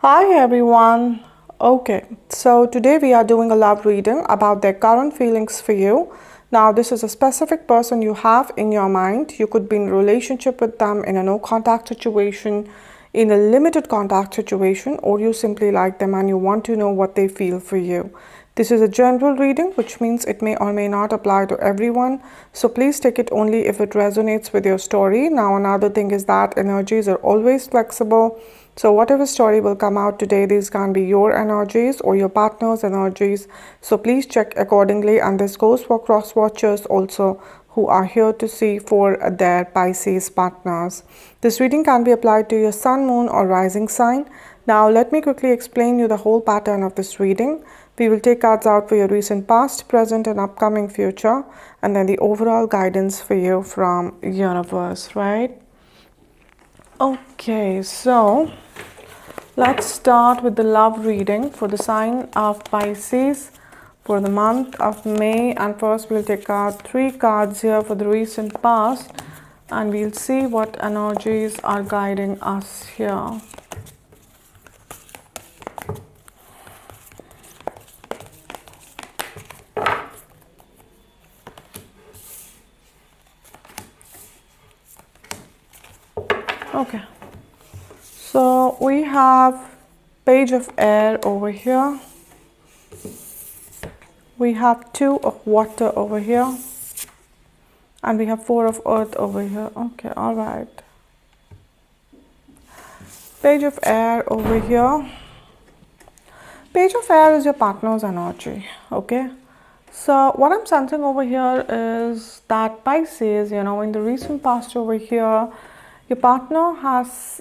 Hi everyone. Okay, so today we are doing a love reading about their current feelings for you. Now, this is a specific person you have in your mind. You could be in a relationship with them, in a no contact situation, in a limited contact situation, or you simply like them and you want to know what they feel for you. This is a general reading, which means it may or may not apply to everyone. So please take it only if it resonates with your story. Now, another thing is that energies are always flexible. So whatever story will come out today, these can be your energies or your partner's energies. So please check accordingly. And this goes for cross watchers also, who are here to see for their Pisces partners. This reading can be applied to your sun, moon or rising sign. Now let me quickly explain you the whole pattern of this reading. We will take cards out for your recent past, present and upcoming future, and then the overall guidance for you from universe, right? Okay, so let's start with the love reading for the sign of Pisces for the month of May. And first we'll take out 3 cards here for the recent past and we'll see what energies are guiding us here. Okay, so we have Page of Air over here. We have 2 of Water over here. And we have 4 of Earth over here. Okay, all right. Page of Air over here. Page of Air is your partner's energy, okay? So what I'm sensing over here is that Pisces, in the recent past over here, your partner has,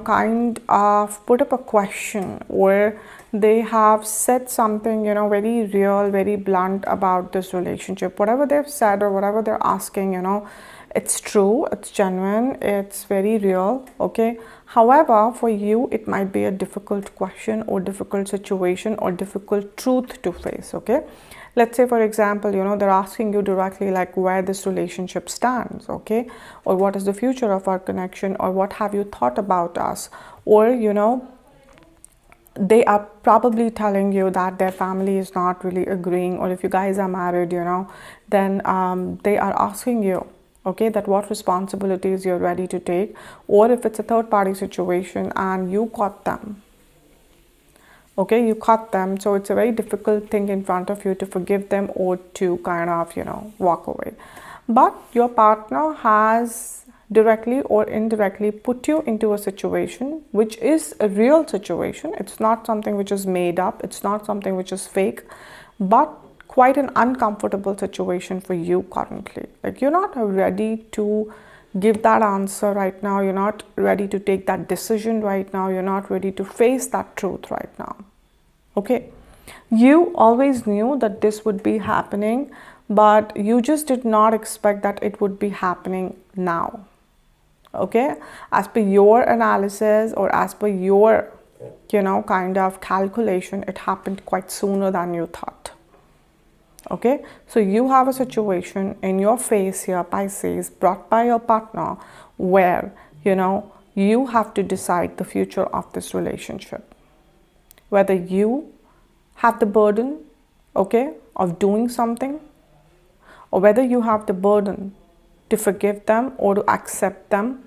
kind of put up a question where they have said something, very real, very blunt about this relationship. Whatever they've said or whatever they're asking, it's true, it's genuine, it's very real, okay? However, for you, it might be a difficult question or difficult situation or difficult truth to face, okay? Let's say, for example, they're asking you directly like where this relationship stands, okay? Or what is the future of our connection, or what have you thought about us? Or, they are probably telling you that their family is not really agreeing, or if you guys are married, then they are asking you, okay, that what responsibilities you're ready to take, or if it's a third party situation and you caught them. Okay, you caught them, so it's a very difficult thing in front of you to forgive them or to kind of, walk away. But your partner has directly or indirectly put you into a situation which is a real situation. It's not something which is made up, it's not something which is fake, but quite an uncomfortable situation for you currently. Like, you're not ready to give that answer right now, you're not ready to take that decision right now, you're not ready to face that truth right now. Okay, you always knew that this would be happening, but you just did not expect that it would be happening now. Okay, as per your analysis or as per your, kind of calculation, it happened quite sooner than you thought. Okay, so you have a situation in your face here, Pisces, brought by your partner, where, you have to decide the future of this relationship. Whether you have the burden, okay, of doing something, or whether you have the burden to forgive them or to accept them,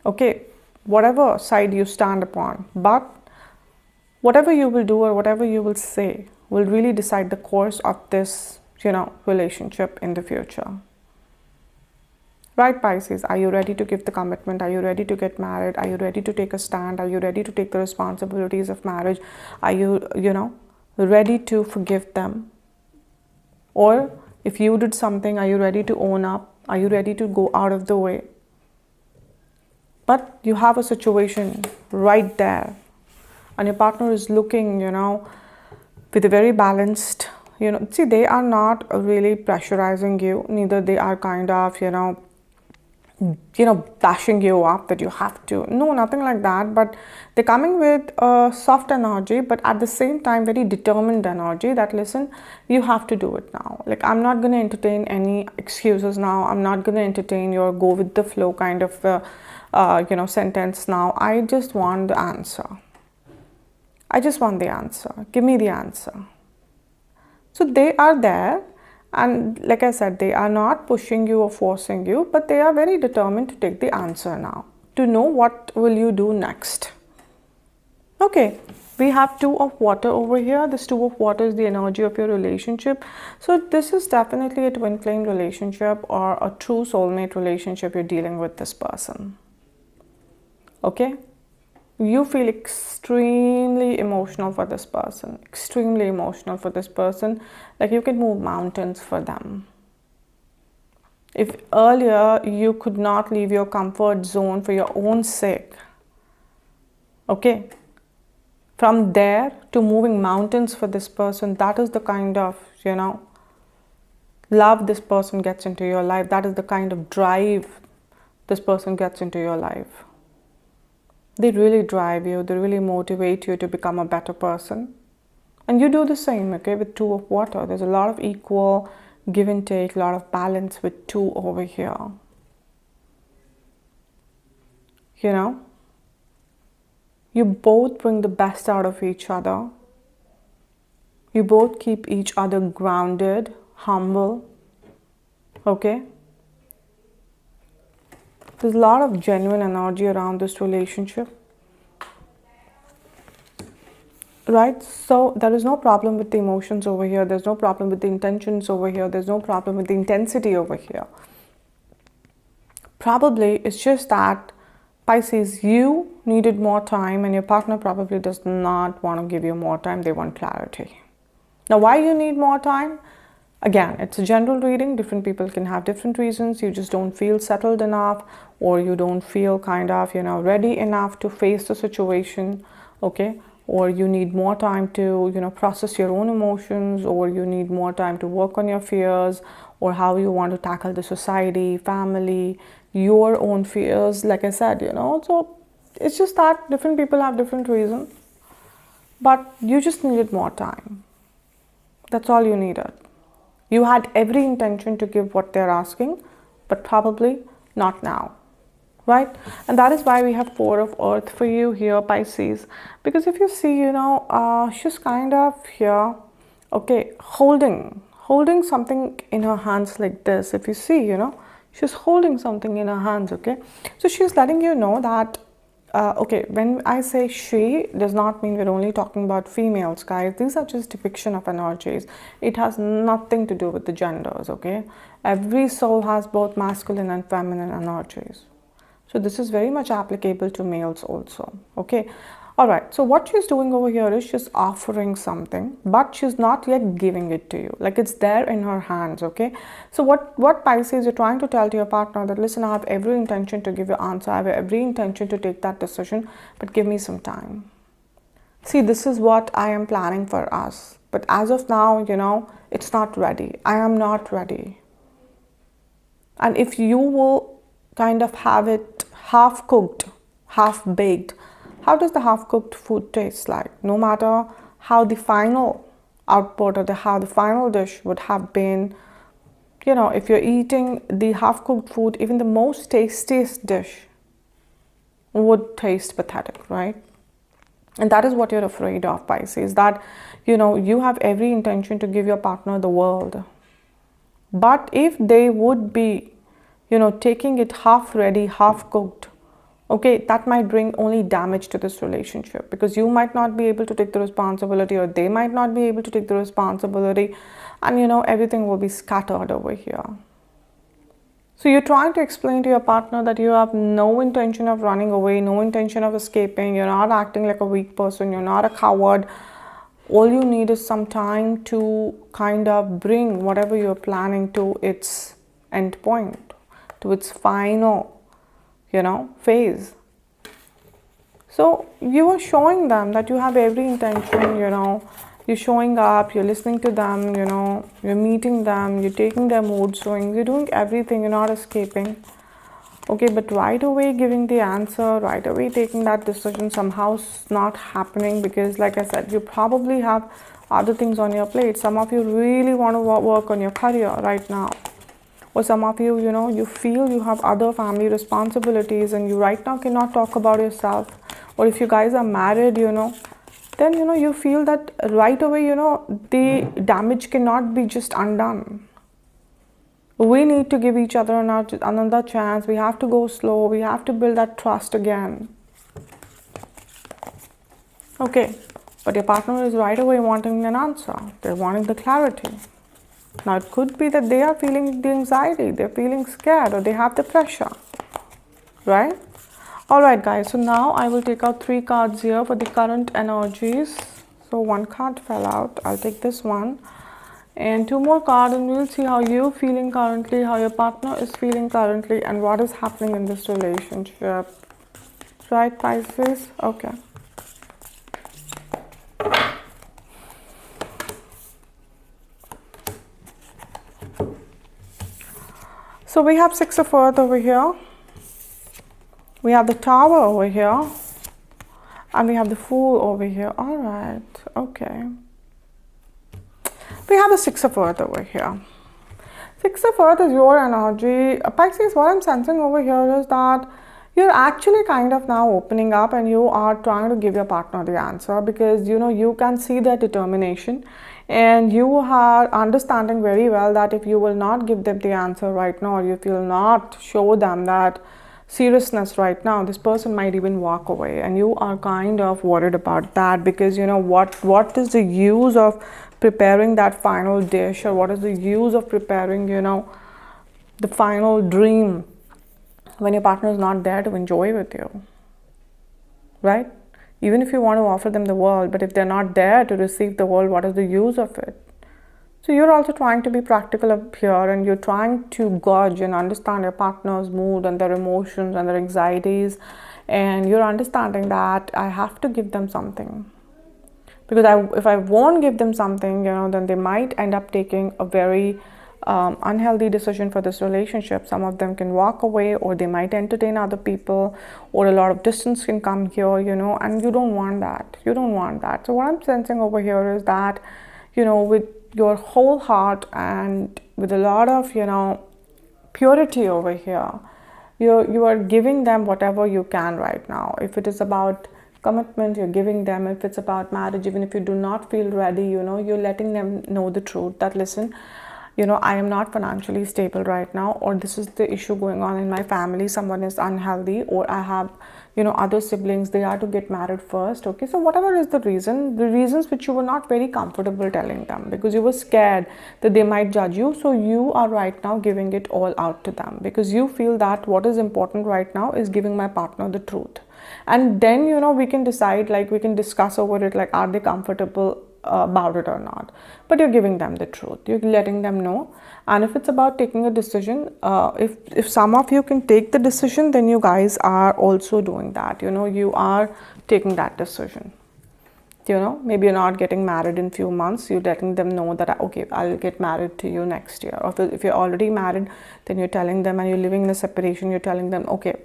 okay, whatever side you stand upon. But whatever you will do or whatever you will say will really decide the course of this, relationship in the future. Right, Pisces, are you ready to give the commitment? Are you ready to get married? Are you ready to take a stand? Are you ready to take the responsibilities of marriage? Are you, ready to forgive them? Or if you did something, are you ready to own up? Are you ready to go out of the way? But you have a situation right there, and your partner is looking, with a very balanced, see, they are not really pressurizing you, neither they are kind of, bashing you up that you have to. No, nothing like that. But they're coming with a soft energy, but at the same time, very determined energy that, listen, you have to do it now. Like, I'm not going to entertain any excuses now. I'm not going to entertain your go with the flow kind of, sentence now. I just want the answer. I just want the answer. Give me the answer. So they are there, and like I said, they are not pushing you or forcing you, but they are very determined to take the answer now, to know what will you do next. Okay, we have two of water over here. This two of water is the energy of your relationship. So this is definitely a twin flame relationship or a true soulmate relationship you're dealing with this person. Okay, you feel extremely emotional for this person, extremely emotional for this person, like you can move mountains for them. If earlier you could not leave your comfort zone for your own sake, okay, from there to moving mountains for this person, that is the kind of, love this person gets into your life. That is the kind of drive this person gets into your life. They really drive you, they really motivate you to become a better person. And you do the same, okay, with two of water. There's a lot of equal give and take, a lot of balance with two over here. You both bring the best out of each other. You both keep each other grounded, humble, okay? There's a lot of genuine energy around this relationship. Right? So there is no problem with the emotions over here. There's no problem with the intentions over here. There's no problem with the intensity over here. Probably it's just that, Pisces, you needed more time and your partner probably does not want to give you more time. They want clarity. Now, why you need more time? Again, it's a general reading. Different people can have different reasons. You just don't feel settled enough, or you don't feel kind of, ready enough to face the situation, okay? Or you need more time to, process your own emotions, or you need more time to work on your fears, or how you want to tackle the society, family, your own fears, like I said, So it's just that different people have different reasons. But you just needed more time. That's all you needed. You had every intention to give what they're asking, but probably not now, right? And that is why we have Four of Earth for you here, Pisces. Because if you see, she's kind of here, okay, holding something in her hands like this. If you see, she's holding something in her hands, okay? So she's letting you know that okay, when I say she, does not mean we're only talking about females, guys. These are just depiction of energies. It has nothing to do with the genders, okay? Every soul has both masculine and feminine energies. So this is very much applicable to males also, okay? All right, so what she's doing over here is she's offering something, but she's not yet giving it to you. Like it's there in her hands, okay? So what Pisces, you're trying to tell to your partner that, listen, I have every intention to give you answer. I have every intention to take that decision, but give me some time. See, this is what I am planning for us. But as of now, it's not ready. I am not ready. And if you will kind of have it half cooked, half baked, how does the half-cooked food taste like? No matter how the final output or how the final dish would have been, if you're eating the half-cooked food, even the most tastiest dish would taste pathetic, right? And that is what you're afraid of, Pisces, that, you have every intention to give your partner the world. But if they would be, taking it half ready, half cooked, okay, that might bring only damage to this relationship, because you might not be able to take the responsibility, or they might not be able to take the responsibility, and everything will be scattered over here. So you're trying to explain to your partner that you have no intention of running away, no intention of escaping, you're not acting like a weak person, you're not a coward. All you need is some time to kind of bring whatever you're planning to its end point, to its final phase. So you are showing them that you have every intention, you're showing up, you're listening to them, you're meeting them, you're taking their mood swings, you're doing everything, you're not escaping. Okay, but right away giving the answer, right away taking that decision, somehow it's not happening, because like I said, you probably have other things on your plate. Some of you really want to work on your career right now. Or some of you, you feel you have other family responsibilities and you right now cannot talk about yourself. Or if you guys are married, then you feel that right away, the damage cannot be just undone. We need to give each other another chance. We have to go slow. We have to build that trust again. Okay, but your partner is right away wanting an answer. They're wanting the clarity. Now, it could be that they are feeling the anxiety, they're feeling scared, or they have the pressure, right? All right, guys, so now I will take out 3 cards here for the current energies. So 1 card fell out. I'll take this one. And 2 more cards, and we'll see how you're feeling currently, how your partner is feeling currently, and what is happening in this relationship. Right, Pisces? Okay. So we have 6 of Earth over here. We have the Tower over here. And we have the Fool over here. All right. Okay. We have the 6 of Earth over here. 6 of Earth is your energy. Pisces, what I'm sensing over here is that you're actually kind of now opening up, and you are trying to give your partner the answer, because you can see their determination, and you are understanding very well that if you will not give them the answer right now, or if you will not show them that seriousness right now, this person might even walk away, and you are kind of worried about that, because what is the use of preparing that final dish, or what is the use of preparing the final dream when your partner is not there to enjoy with you, right? Even if you want to offer them the world, but if they're not there to receive the world, what is the use of it? So you're also trying to be practical up here, and you're trying to gauge and understand your partner's mood and their emotions and their anxieties, and you're understanding that I have to give them something, because if I won't give them something, then they might end up taking a very unhealthy decision for this relationship. Some of them can walk away, or they might entertain other people, or a lot of distance can come here, and you don't want that. You don't want that. So what I'm sensing over here is that, with your whole heart and with a lot of, purity over here, you are giving them whatever you can right now. If it is about commitment, you're giving them. If it's about marriage, even if you do not feel ready, you're letting them know the truth that, listen, I am not financially stable right now, or this is the issue going on in my family. Someone is unhealthy, or I have, other siblings, they are to get married first. Okay, so whatever is the reasons which you were not very comfortable telling them, because you were scared that they might judge you. So you are right now giving it all out to them, because you feel that what is important right now is giving my partner the truth. And then, we can decide, like, we can discuss over it, like, are they comfortable about it or not. But you're giving them the truth, you're letting them know. And if it's about taking a decision, if some of you can take the decision, then you guys are also doing that. You are taking that decision. Maybe you're not getting married in few months, you're letting them know that, okay, I'll get married to you next year. Or if you're already married, then you're telling them, and you're living in a separation, you're telling them, okay,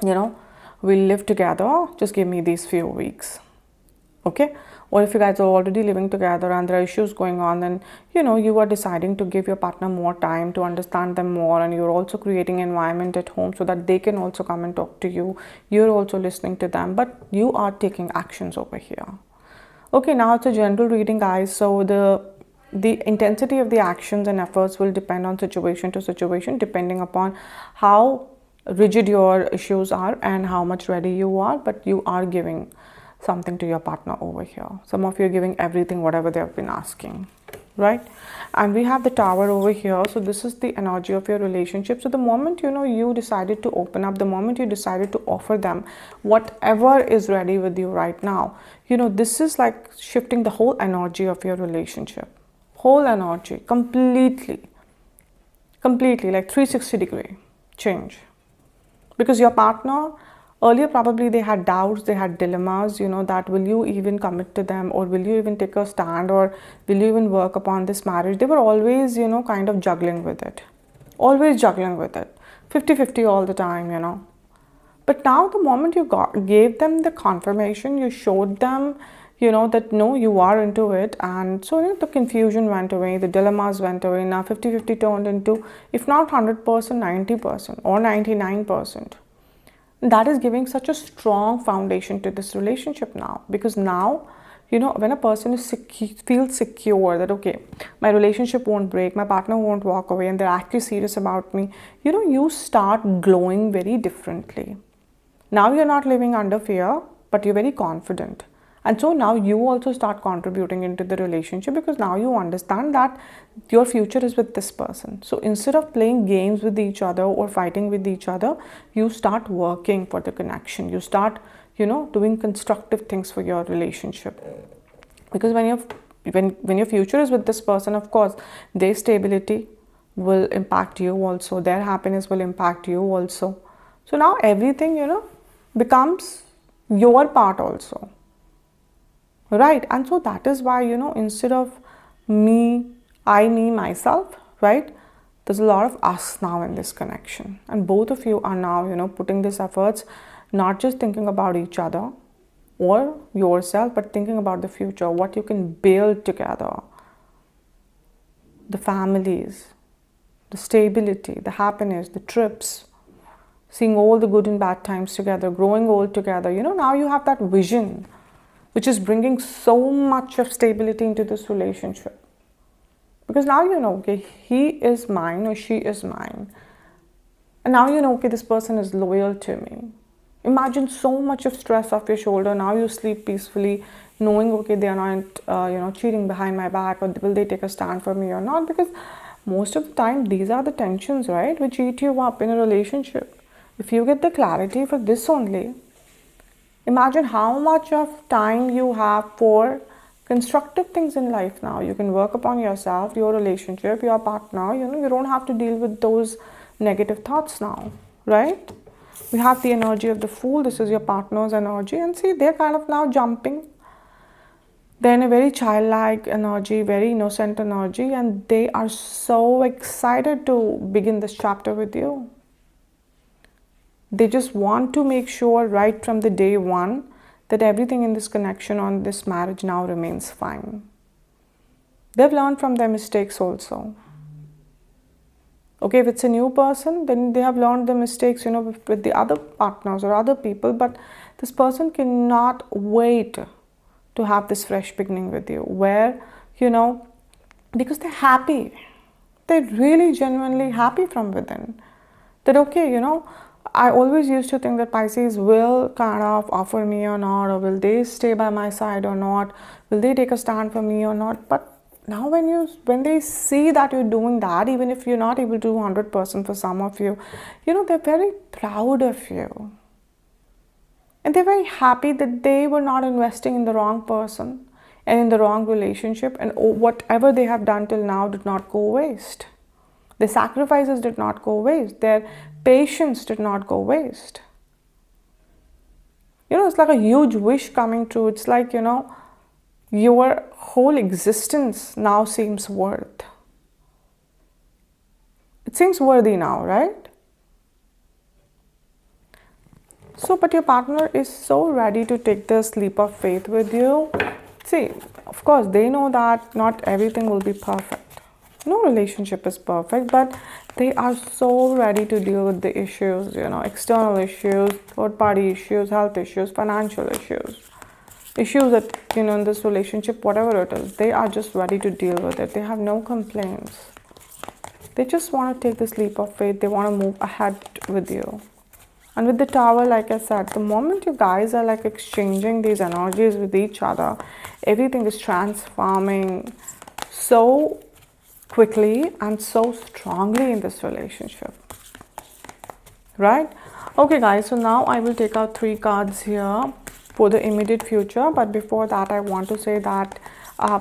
we'll live together, just give me these few weeks. Okay. Or if you guys are already living together and there are issues going on, then you are deciding to give your partner more time to understand them more, and you're also creating an environment at home so that they can also come and talk to you. You're also listening to them, but you are taking actions over here. Okay, now it's a general reading, guys. So the intensity of the actions and efforts will depend on situation to situation, depending upon how rigid your issues are and how much ready you are, but you are giving something to your partner over here. Some of you are giving everything, whatever they have been asking, right? And we have the Tower over here. So this is the energy of your relationship. So the moment you decided to open up, the moment you decided to offer them whatever is ready with you right now, this is like shifting the whole energy of your relationship, whole energy, completely, like 360-degree change. Because your partner, earlier probably they had doubts, they had dilemmas, that will you even commit to them, or will you even take a stand, or will you even work upon this marriage? They were always, kind of juggling with it. Always juggling with it. 50-50 all the time, But now the moment you gave them the confirmation, you showed them, that no, you are into it. And so, the confusion went away, the dilemmas went away. Now 50-50 turned into, if not 100%, 90% or 99%. That is giving such a strong foundation to this relationship now, because now, when a person is feels secure that, okay, my relationship won't break, my partner won't walk away, and they're actually serious about me, you start glowing very differently. Now you're not living under fear, but you're very confident. And so now you also start contributing into the relationship, because now you understand that your future is with this person. So instead of playing games with each other or fighting with each other, you start working for the connection. You start, doing constructive things for your relationship. Because when your future is with this person, of course, their stability will impact you also. Their happiness will impact you also. So now everything, becomes your part also. Right? And so that is why, instead of me, myself, right? There's a lot of us now in this connection. And both of you are now, putting these efforts, not just thinking about each other or yourself, but thinking about the future, what you can build together, the families, the stability, the happiness, the trips, seeing all the good and bad times together, growing old together. Now you have that vision, which is bringing so much of stability into this relationship. Because now okay, he is mine or she is mine. And now okay, this person is loyal to me. Imagine so much of stress off your shoulder. Now you sleep peacefully, knowing, okay, they are not, cheating behind my back, or will they take a stand for me or not? Because most of the time, these are the tensions, right, which eat you up in a relationship. If you get the clarity for this only, imagine how much of time you have for constructive things in life now. You can work upon yourself, your relationship, your partner. You don't have to deal with those negative thoughts now, right? We have the energy of the Fool. This is your partner's energy. And see, they're kind of now jumping. They're in a very childlike energy, very innocent energy. And they are so excited to begin this chapter with you. They just want to make sure right from the day one that everything in this connection, on this marriage now, remains fine. They've learned from their mistakes also. Okay, if it's a new person, then they have learned the mistakes, with the other partners or other people. But this person cannot wait to have this fresh beginning with you, where, because they're happy. They're really genuinely happy from within. That, okay, I always used to think that Pisces will kind of offer me or not, or will they stay by my side or not, will they take a stand for me or not. But now when they see that you're doing that, even if you're not able to do 100% for some of you, they're very proud of you. And they're very happy that they were not investing in the wrong person and in the wrong relationship, and whatever they have done till now did not go waste. Their sacrifices did not go waste. Their patience did not go waste. It's like a huge wish coming true. It's like, your whole existence now seems worth. It seems worthy now, right? So, but your partner is so ready to take this leap of faith with you. See, of course, they know that not everything will be perfect. No relationship is perfect, but they are so ready to deal with the issues, external issues, third-party issues, health issues, financial issues that, in this relationship, whatever it is, they are just ready to deal with it. They have no complaints. They just want to take this leap of faith. They want to move ahead with you. And with the Tower, like I said, the moment you guys are like exchanging these energies with each other, everything is transforming so quickly and so strongly in this relationship, right? Okay guys, so now I will take out 3 cards here for the immediate future. But before that, I want to say that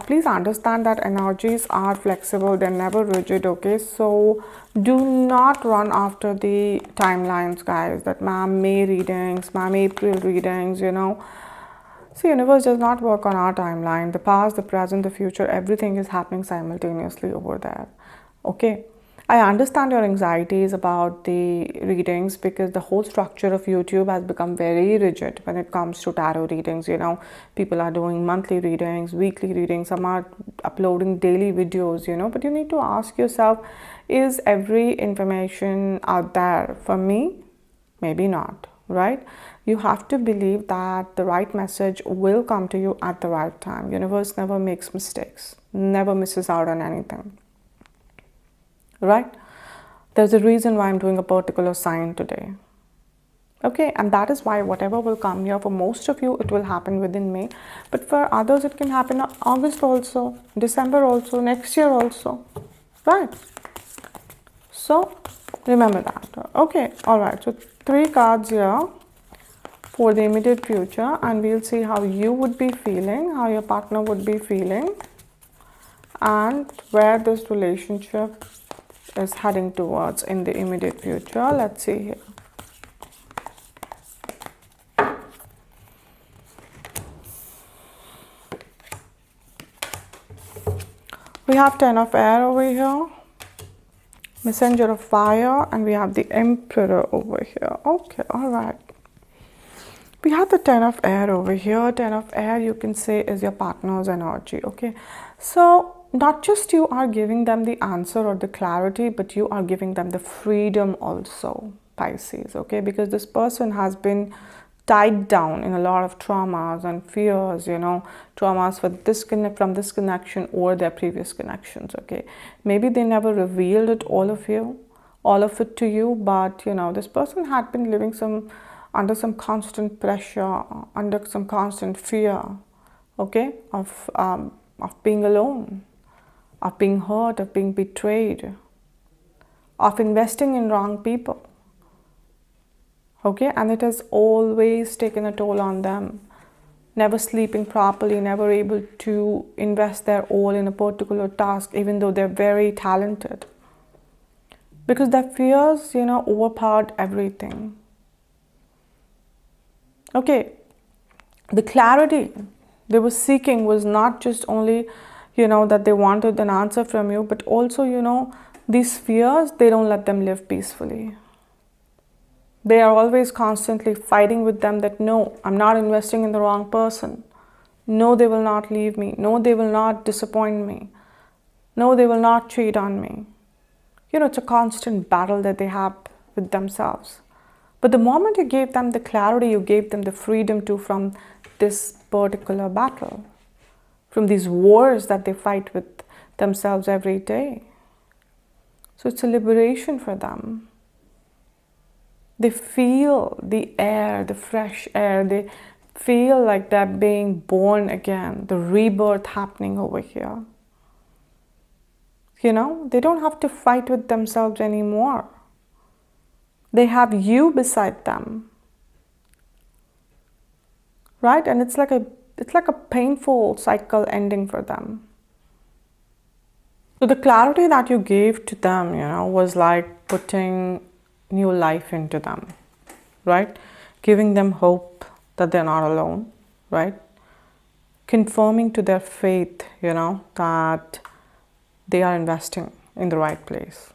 please understand that energies are flexible, they're never rigid. Okay, so do not run after the timelines, guys, that ma'am May readings, ma'am April readings. So universe does not work on our timeline. The past, the present, the future, everything is happening simultaneously over there. Okay. I understand your anxieties about the readings, because the whole structure of YouTube has become very rigid when it comes to tarot readings. People are doing monthly readings, weekly readings, some are uploading daily videos, but you need to ask yourself, is every information out there for me? Maybe not. right? You have to believe that the right message will come to you at the right time. Universe never makes mistakes, never misses out on anything, right? There's a reason why I'm doing a particular sign today. Okay, and that is why whatever will come here, for most of you, it will happen within May. But for others, it can happen in August also, December also, next year also, right? So remember that. Okay, all right. So 3 cards here for the immediate future, and we'll see how you would be feeling, how your partner would be feeling, and where this relationship is heading towards in the immediate future. Let's see here. We have 10 of air over here, messenger of fire, and we have the emperor over here. Okay, all right. We have the 10 of air over here. 10 of air, you can say, is your partner's energy. Okay, so not just you are giving them the answer or the clarity, but you are giving them the freedom also, Pisces. Okay, because this person has been tied down in a lot of traumas and fears, traumas for disconnect from this connection or their previous connections. Okay, maybe they never revealed it, all of it to you, but this person had been living under some constant pressure, under some constant fear, okay, of being alone, of being hurt, of being betrayed, of investing in wrong people. Okay, and it has always taken a toll on them. Never sleeping properly, never able to invest their all in a particular task, even though they're very talented. Because their fears, overpowered everything. Okay, the clarity they were seeking was not just only, that they wanted an answer from you, but also, these fears, they don't let them live peacefully. They are always constantly fighting with them that no, I'm not investing in the wrong person. No, they will not leave me. No, they will not disappoint me. No, they will not cheat on me. It's a constant battle that they have with themselves. But the moment you gave them the clarity, you gave them the freedom from this particular battle, from these wars that they fight with themselves every day. So it's a liberation for them. They feel the air, the fresh air. They feel like they're being born again, the rebirth happening over here. They don't have to fight with themselves anymore. They have you beside them, right? And it's like a painful cycle ending for them. So the clarity that you gave to them, was like putting new life into them, right? Giving them hope that they're not alone, right? Confirming to their faith, that they are investing in the right place.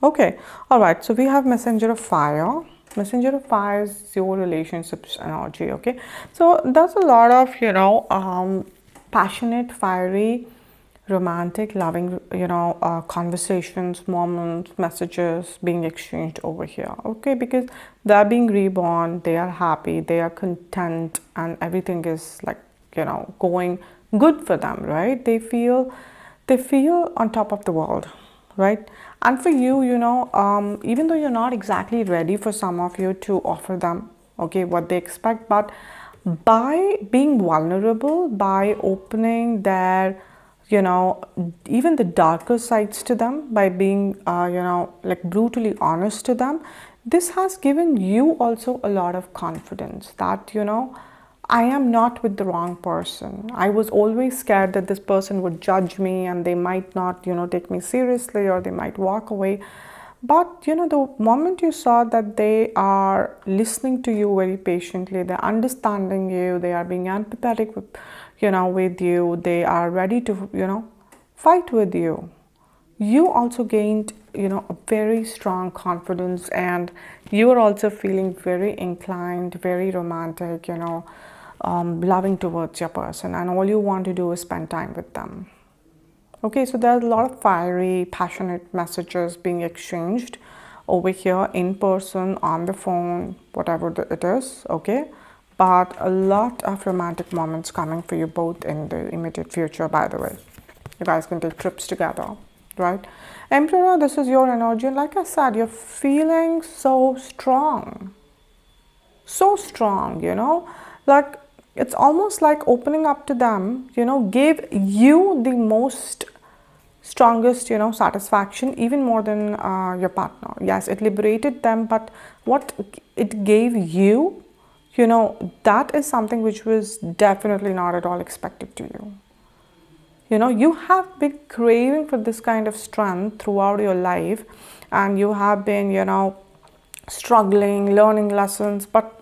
Okay, all right, so we have messenger of fire. Messenger of fire is your relationships energy. Okay, so there's a lot of passionate, fiery, romantic, loving conversations, moments, messages being exchanged over here. Okay, because they're being reborn, they are happy, they are content, and everything is like going good for them, right? They feel on top of the world, right? And for you, even though you're not exactly ready for some of you to offer them, okay, what they expect, but by being vulnerable, by opening their, even the darker sides to them, by being, like brutally honest to them, this has given you also a lot of confidence that, I am not with the wrong person. I was always scared that this person would judge me and they might not, take me seriously, or they might walk away. But, the moment you saw that they are listening to you very patiently, they're understanding you, they are being empathetic with, with you, they are ready to, fight with you. You also gained, a very strong confidence, and you are also feeling very inclined, very romantic, loving towards your person, and all you want to do is spend time with them. Okay, so there's a lot of fiery, passionate messages being exchanged over here, in person, on the phone, whatever it is, okay? But a lot of romantic moments coming for you both in the immediate future, by the way. You guys can take trips together, right? Emperor, this is your energy. And like I said, you're feeling so strong. So strong, you know? Like, it's almost like opening up to them, you know, gave you the most strongest, you know, satisfaction, even more than your partner. Yes, it liberated them, but what it gave you, you know, that is something which was definitely not at all expected to you. You know, you have been craving for this kind of strength throughout your life, and you have been, you know, struggling, learning lessons, but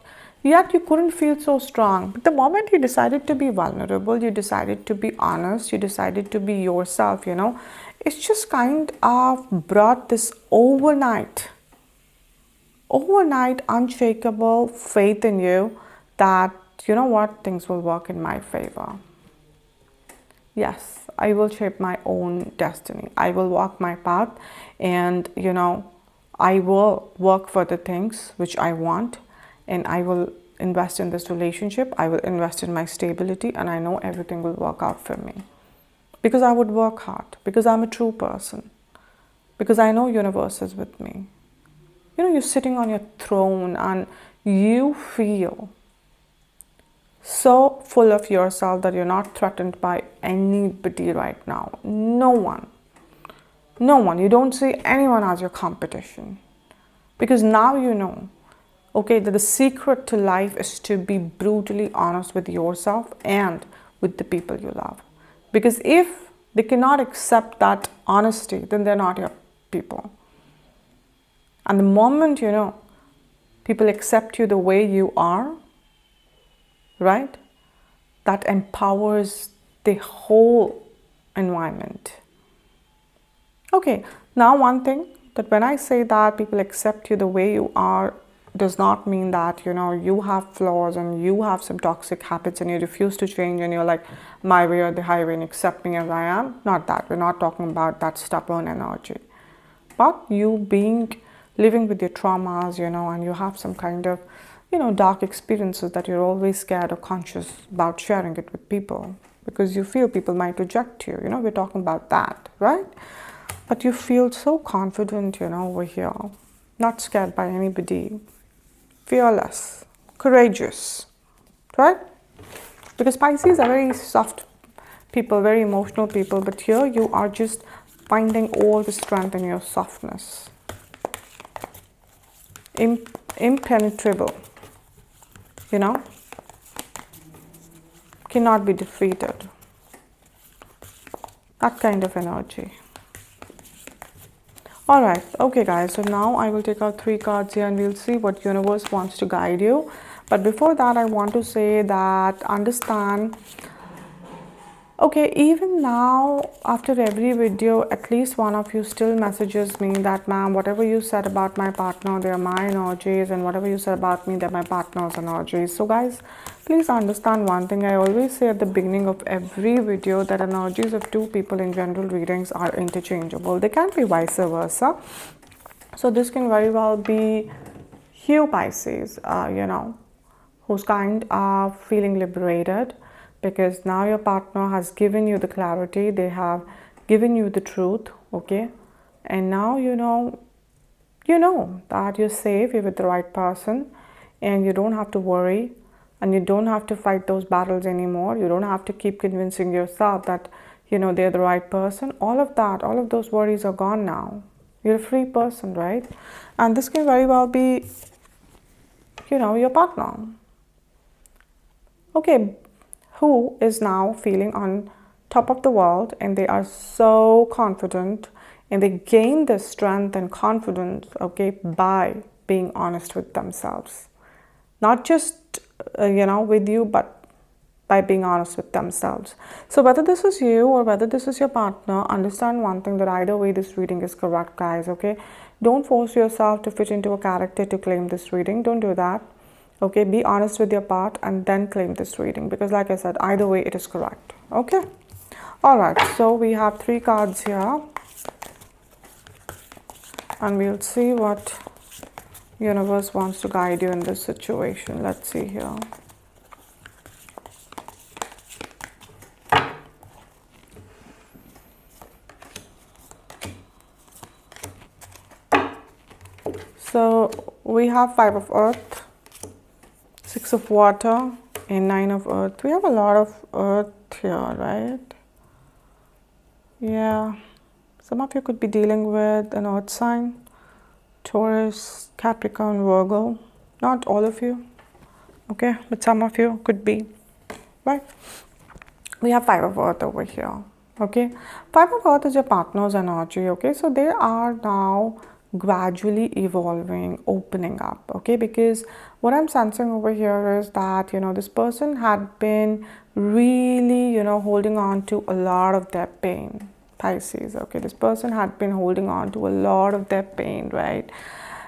yet you couldn't feel so strong. But the moment you decided to be vulnerable, you decided to be honest, you decided to be yourself, you know, it's just kind of brought this overnight unshakable faith in you that, you know what, things will work in my favor. Yes, I will shape my own destiny. I will walk my path, and, you know, I will work for the things which I want, and I will invest in this relationship. I will invest in my stability, and I know everything will work out for me. Because I would work hard, because I'm a true person, because I know universe is with me. You know, you're sitting on your throne and you feel so full of yourself that you're not threatened by anybody right now. No one. No one. You don't see anyone as your competition. Because now you know, okay, that the secret to life is to be brutally honest with yourself and with the people you love. Because if they cannot accept that honesty, then they're not your people. And the moment, you know, people accept you the way you are, right? That empowers the whole environment. Okay, now one thing, that when I say that people accept you the way you are, does not mean that, you know, you have flaws and you have some toxic habits and you refuse to change and you're like, my way or the highway, and accept me as I am. Not that. We're not talking about that stubborn energy. But you living with your traumas, you know, and you have some kind of, you know, dark experiences that you're always scared or conscious about sharing it with people because you feel people might reject you. You know, we're talking about that, right? But you feel so confident, you know, over here, not scared by anybody, fearless, courageous, right? Because Pisces are very soft people, very emotional people, but here you are just finding all the strength in your softness. Impenetrable, you know, cannot be defeated. That kind of energy. All right, okay guys, so now I will take out 3 cards here and we'll see what universe wants to guide you. But before that, I want to say that understand, okay, even now, after every video, at least one of you still messages me that, ma'am, whatever you said about my partner, they are my energies, and whatever you said about me, they're my partner's energies. So guys, please understand one thing. I always say at the beginning of every video that energies of 2 people in general readings are interchangeable. They can be vice versa. So this can very well be you, Pisces, you know, who's kind of feeling liberated, because now your partner has given you the clarity, they have given you the truth, okay? And now you know that you're safe, you're with the right person, and you don't have to worry, and you don't have to fight those battles anymore. You don't have to keep convincing yourself that, you know, they're the right person. All of that, all of those worries are gone now. You're a free person, right? And this can very well be, you know, your partner. Okay, who is now feeling on top of the world, and they are so confident, and they gain this strength and confidence, okay, by being honest with themselves. Not just, you know, with you, but by being honest with themselves. So whether this is you or whether this is your partner, understand one thing, that either way this reading is correct, guys, okay? Don't force yourself to fit into a character to claim this reading. Don't do that. Okay, be honest with your part and then claim this reading, because like I said, either way it is correct. Okay, all right, so we have 3 cards here. And we'll see what universe wants to guide you in this situation. Let's see here. So we have 5 of earth, 6 of water, and 9 of earth. We have a lot of earth here, right? Yeah. Some of you could be dealing with an earth sign, Taurus, Capricorn, Virgo. Not all of you, okay? But some of you could be, right? We have 5 of earth over here, okay? 5 of earth is your partner's energy, okay? So they are now gradually evolving, opening up, okay? Because what I'm sensing over here is that, this person had been really, holding on to a lot of their pain. Pisces, okay? This person had been holding on to a lot of their pain, right?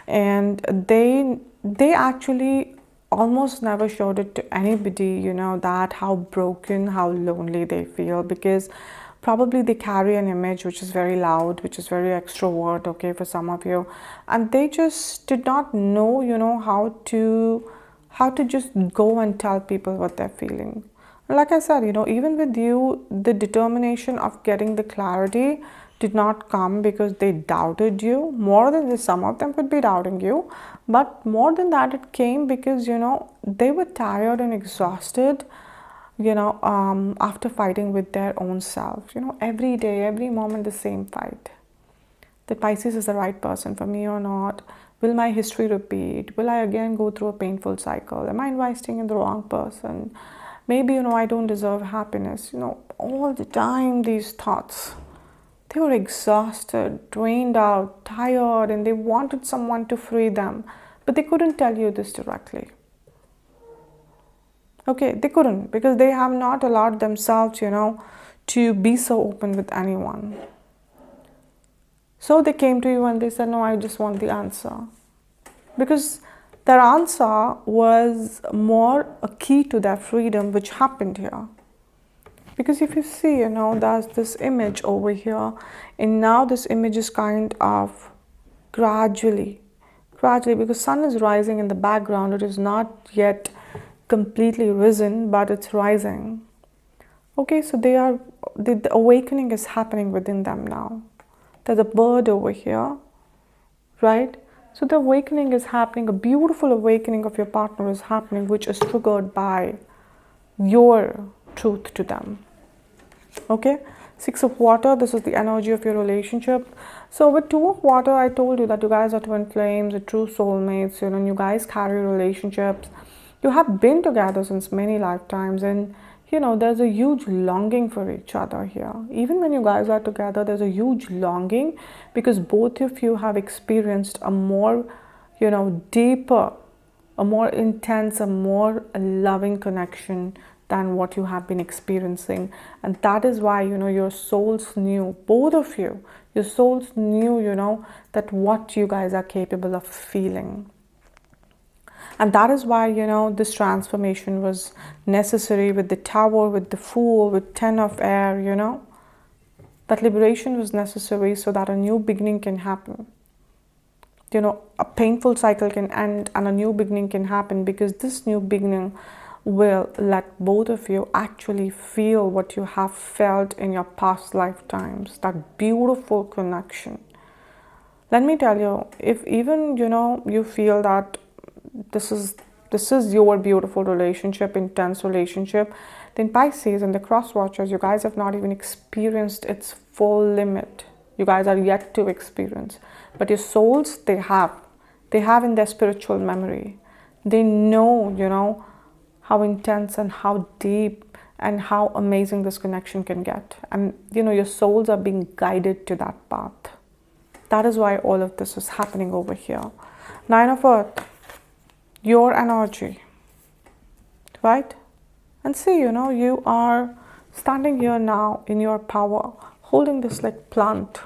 And they actually almost never showed it to anybody, that how broken, how lonely they feel, because probably they carry an image which is very loud, which is very extrovert, okay, for some of you, and they just did not know, how to just go and tell people what they're feeling. Like I said, even with you, the determination of getting the clarity did not come because they doubted you. More than this, some of them could be doubting you, but more than that, it came because, they were tired and exhausted, after fighting with their own self, every day, every moment, the same fight. That Pisces is the right person for me or not? Will my history repeat? Will I again go through a painful cycle? Am I investing in the wrong person? Maybe, I don't deserve happiness. All the time these thoughts. They were exhausted, drained out, tired, and they wanted someone to free them. But they couldn't tell you this directly. Okay, they couldn't because they have not allowed themselves, to be so open with anyone. So they came to you and they said, no, I just want the answer. Because their answer was more a key to their freedom, which happened here. Because if you see, there's this image over here, and now this image is kind of gradually, because sun is rising in the background, it is not yet completely risen, but it's rising. Okay, so the awakening is happening within them now. There's a bird over here, right? So the awakening is happening, a beautiful awakening of your partner is happening, which is triggered by your truth to them. Okay, 6 of water, this is the energy of your relationship. So with 2 of water, I told you that you guys are twin flames, a true soulmates, and you guys carry relationships. You have been together since many lifetimes, and there's a huge longing for each other here. Even when you guys are together, there's a huge longing because both of you have experienced a more, deeper, a more intense, a more loving connection than what you have been experiencing. And that is why, your souls knew, both of you, your souls knew, that what you guys are capable of feeling. And that is why, this transformation was necessary with the Tower, with the Fool, with 10 of Air, That liberation was necessary so that a new beginning can happen. A painful cycle can end and a new beginning can happen, because this new beginning will let both of you actually feel what you have felt in your past lifetimes, that beautiful connection. Let me tell you, if even, you feel that this is your beautiful relationship, intense relationship, then Pisces and the cross watchers, you guys have not even experienced its full limit. You guys are yet to experience. But your souls, they have in their spiritual memory. They know, how intense and how deep and how amazing this connection can get. And, your souls are being guided to that path. That is why all of this is happening over here. 9 of Earth, your energy, right? And see, you are standing here now in your power, holding this like plant,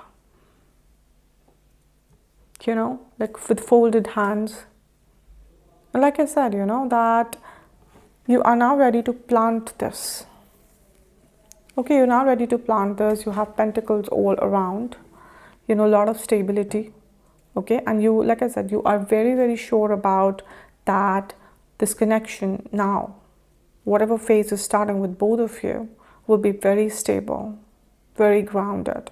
like with folded hands. And like I said, that you are now ready to plant this. Okay, you're now ready to plant this. You have pentacles all around, a lot of stability, Okay, and you, like I said, you are very, very sure about that this connection now, whatever phase is starting with both of you, will be very stable, very grounded.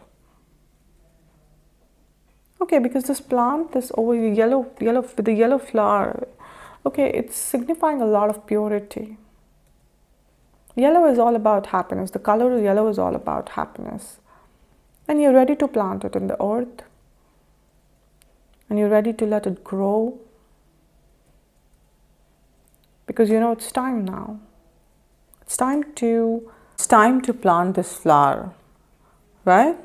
Okay, because this plant, this over yellow with the yellow flower, okay, it's signifying a lot of purity. Yellow is all about happiness. The color yellow is all about happiness. And you're ready to plant it in the earth. And you're ready to let it grow. Because you know it's time now. It's time to plant this flower. Right?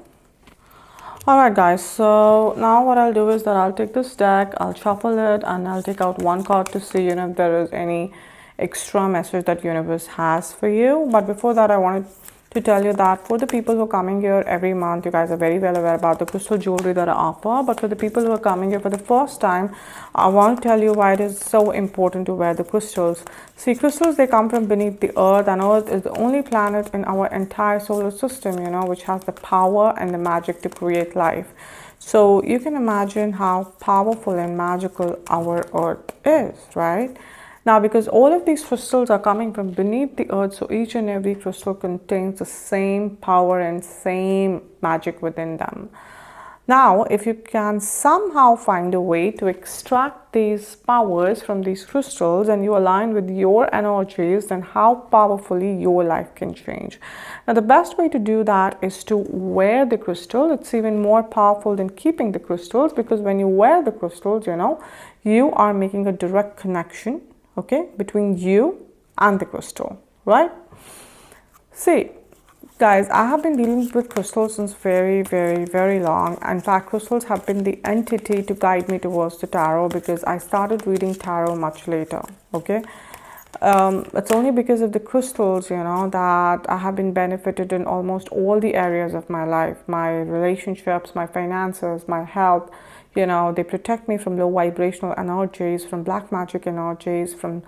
Alright guys, so now what I'll do is that I'll take this deck, I'll shuffle it, and I'll take out one card to see, if there is any extra message that universe has for you. But before that, I wanted to tell you that for the people who are coming here every month, you guys are very well aware about the crystal jewelry that I offer. But for the people who are coming here for the first time, I want to tell you why it is so important to wear the crystals. See, crystals, they come from beneath the earth, and earth is the only planet in our entire solar system, which has the power and the magic to create life. So you can imagine how powerful and magical our earth is, right? Now, because all of these crystals are coming from beneath the earth, so each and every crystal contains the same power and same magic within them. Now, if you can somehow find a way to extract these powers from these crystals and you align with your energies, then how powerfully your life can change. Now, the best way to do that is to wear the crystal. It's even more powerful than keeping the crystals, because when you wear the crystals, you are making a direct connection, okay, between you and the crystal, right? See, guys, I have been dealing with crystals since very, very, very long. In fact, crystals have been the entity to guide me towards the tarot, because I started reading tarot much later, okay? It's only because of the crystals, that I have been benefited in almost all the areas of my life, my relationships, my finances, my health. They protect me from low vibrational energies, from black magic energies, from,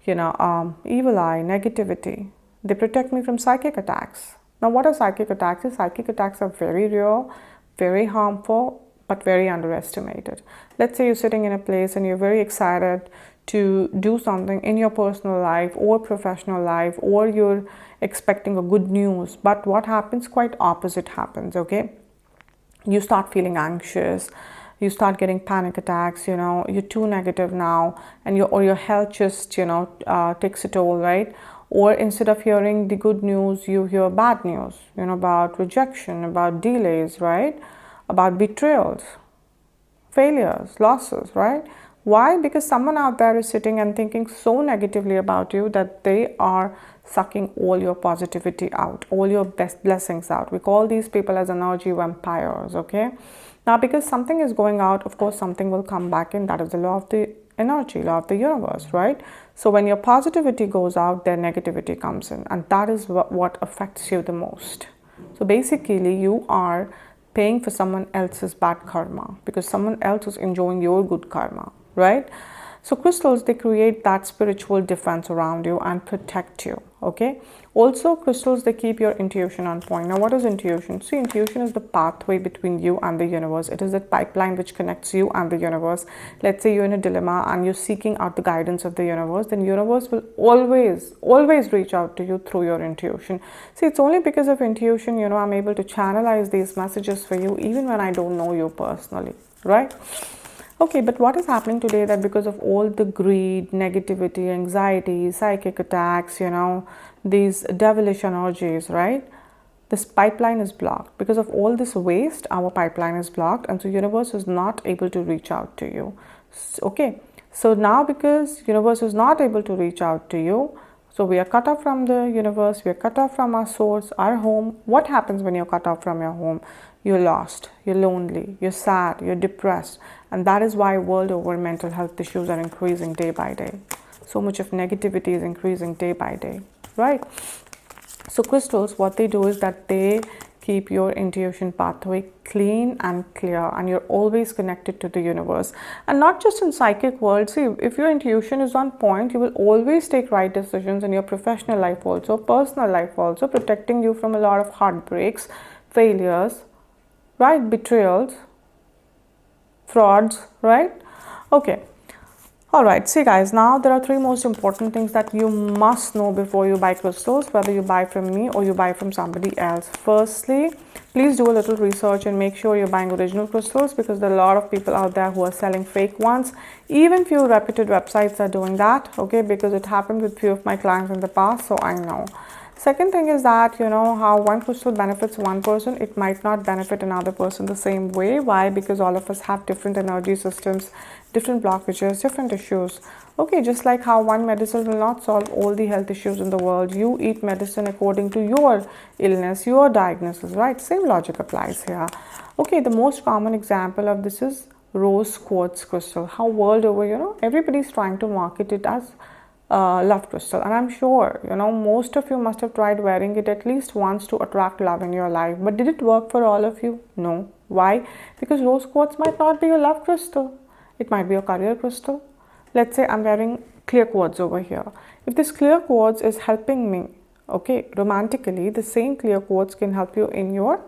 evil eye, negativity. They protect me from psychic attacks. Now, what are psychic attacks? Psychic attacks are very real, very harmful, but very underestimated. Let's say you're sitting in a place and you're very excited to do something in your personal life or professional life, or you're expecting a good news, but what happens? Quite opposite happens, okay? You start feeling anxious, you start getting panic attacks, you're too negative now, and your health just takes a toll, right? Or instead of hearing the good news, you hear bad news, about rejection, about delays, right? About betrayals, failures, losses, right? Why? Because someone out there is sitting and thinking so negatively about you that they are sucking all your positivity out, all your best blessings out. We call these people as energy vampires, okay? Now, because something is going out, of course, something will come back in. That is the law of the energy, law of the universe, right? So when your positivity goes out, their negativity comes in, and that is what affects you the most. So basically, you are paying for someone else's bad karma, because someone else is enjoying your good karma, right? So crystals, they create that spiritual defense around you and protect you, okay? Also, crystals, they keep your intuition on point. Now, what is intuition? See, intuition is the pathway between you and the universe. It is that pipeline which connects you and the universe. Let's say you're in a dilemma and you're seeking out the guidance of the universe, then universe will always reach out to you through your intuition. See, it's only because of intuition, I'm able to channelize these messages for you, even when I don't know you personally, right? Okay, but what is happening today, that because of all the greed, negativity, anxiety, psychic attacks, these devilish energies, right? This pipeline is blocked. Because of all this waste, our pipeline is blocked, and so universe is not able to reach out to you. Okay, so now because universe is not able to reach out to you, so we are cut off from the universe, we are cut off from our source, our home. What happens when you're cut off from your home? You're lost, you're lonely, you're sad, you're depressed. And that is why world over mental health issues are increasing day by day. So much of negativity is increasing day by day, right? So crystals, what they do is that they keep your intuition pathway clean and clear, and you're always connected to the universe. And not just in psychic world. See, if your intuition is on point, you will always take right decisions in your professional life also, personal life also, protecting you from a lot of heartbreaks, failures, right? Betrayals, frauds, right? Okay. Alright, see guys, now there are three most important things that you must know before you buy crystals, whether you buy from me or you buy from somebody else. Firstly, please do a little research and make sure you're buying original crystals, because there are a lot of people out there who are selling fake ones. Even few reputed websites are doing that, okay, because it happened with few of my clients in the past, so I know. Second thing is that, you know, how one crystal benefits one person, it might not benefit another person the same way. Why? Because all of us have different energy systems, different blockages, different issues. Okay, just like how one medicine will not solve all the health issues in the world. You eat medicine according to your illness, your diagnosis, right? Same logic applies here. Okay, the most common example of this is rose quartz crystal. How world over, you know, everybody's trying to market it as love crystal, and I'm sure, you know, most of you must have tried wearing it at least once to attract love in your life. But did it work for all of you? No. Why? Because rose quartz might not be your love crystal. It might be your career crystal. Let's say I'm wearing clear quartz over here. If this clear quartz is helping me, okay, romantically, the same clear quartz can help you in your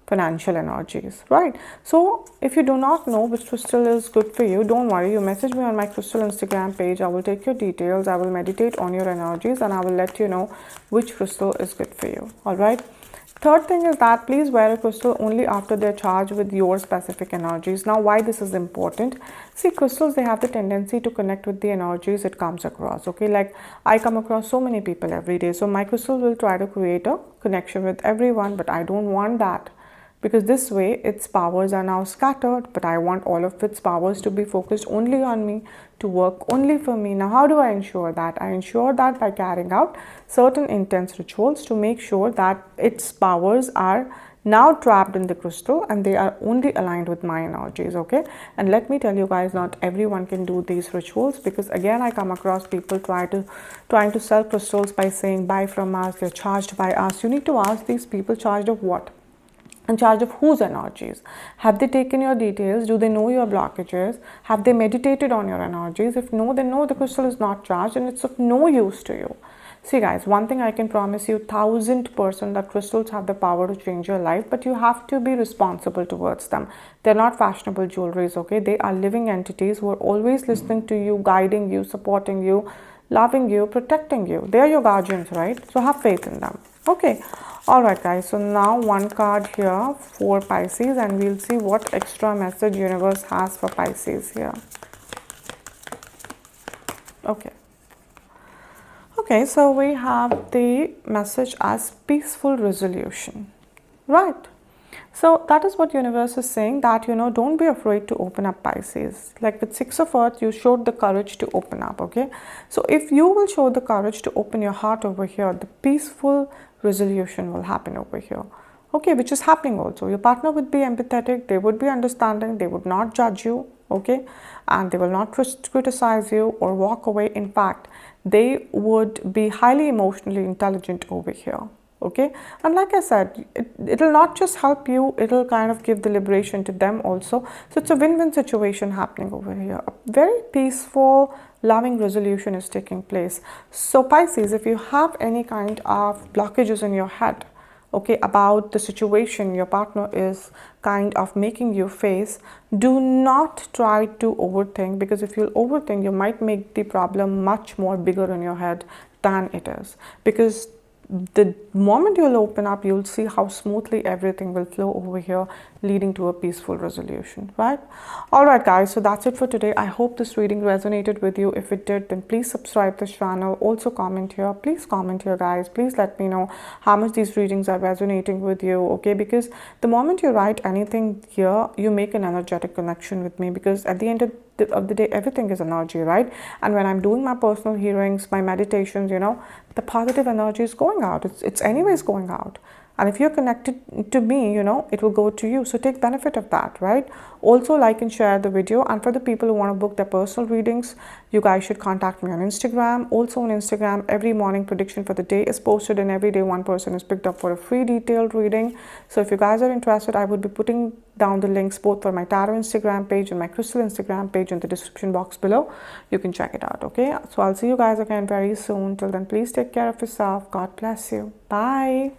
financial energies, right? So if you do not know which crystal is good for you, don't worry, you message me on my crystal Instagram page. I will take your details, I will meditate on your energies, and I will let you know which crystal is good for you. All right. Third thing is that please wear a crystal only after they're charged with your specific energies. Now, why this is important? See, crystals, they have the tendency to connect with the energies it comes across. Okay, like I come across so many people every day, so my crystal will try to create a connection with everyone, but I don't want that, because this way its powers are now scattered, but I want all of its powers to be focused only on me, to work only for me. Now, how do I ensure that? I ensure that by carrying out certain intense rituals to make sure that its powers are now trapped in the crystal and they are only aligned with my energies. Okay, and let me tell you guys, not everyone can do these rituals, because again I come across people trying to sell crystals by saying buy from us, they're charged by us. You need to ask these people, charged of what? In charge of whose energies? Have they taken your details? Do they know your blockages? Have they meditated on your energies? If no, then no, the crystal is not charged and it's of no use to you. See guys, one thing I can promise you 1000% that crystals have the power to change your life, but you have to be responsible towards them. They're not fashionable jewelries, okay? They are living entities who are always listening to you, guiding you, supporting you, loving you, protecting you. They are your guardians, right? So have faith in them. Okay. Alright guys, so now one card here for Pisces, and we'll see what extra message universe has for Pisces here. Okay. Okay, so we have the message as peaceful resolution, right? So that is what universe is saying, that, you know, don't be afraid to open up, Pisces. Like with 6 of Earth, you showed the courage to open up, okay? So if you will show the courage to open your heart over here, the peaceful resolution will happen over here, okay, which is happening also. Your partner would be empathetic, they would be understanding, they would not judge you, okay, and they will not criticize you or walk away. In fact, they would be highly emotionally intelligent over here, okay? And like I said, it'll not just help you, it'll kind of give the liberation to them also. So it's a win-win situation happening over here. A very peaceful, loving resolution is taking place. So Pisces, if you have any kind of blockages in your head, okay, about the situation your partner is kind of making you face, do not try to overthink, because if you'll overthink, you might make the problem much more bigger in your head than it is. Because the moment you'll open up, you'll see how smoothly everything will flow over here, leading to a peaceful resolution, right? All right guys, so that's it for today. I hope this reading resonated with you. If it did, then please subscribe this channel. Also comment here. Please comment here guys. Please let me know how much these readings are resonating with you, okay? Because the moment you write anything here, you make an energetic connection with me, because at the end of the day, everything is energy, right? And when I'm doing my personal healings, my meditations, you know, the positive energy is going out. It's anyways going out. And if you're connected to me, you know, it will go to you. So take benefit of that, right? Also like and share the video. And for the people who want to book their personal readings, you guys should contact me on Instagram. Also on Instagram, every morning prediction for the day is posted, and every day one person is picked up for a free detailed reading. So if you guys are interested, I would be putting down the links both for my tarot Instagram page and my crystal Instagram page in the description box below. You can check it out, okay? So I'll see you guys again very soon. Till then, please take care of yourself. God bless you. Bye.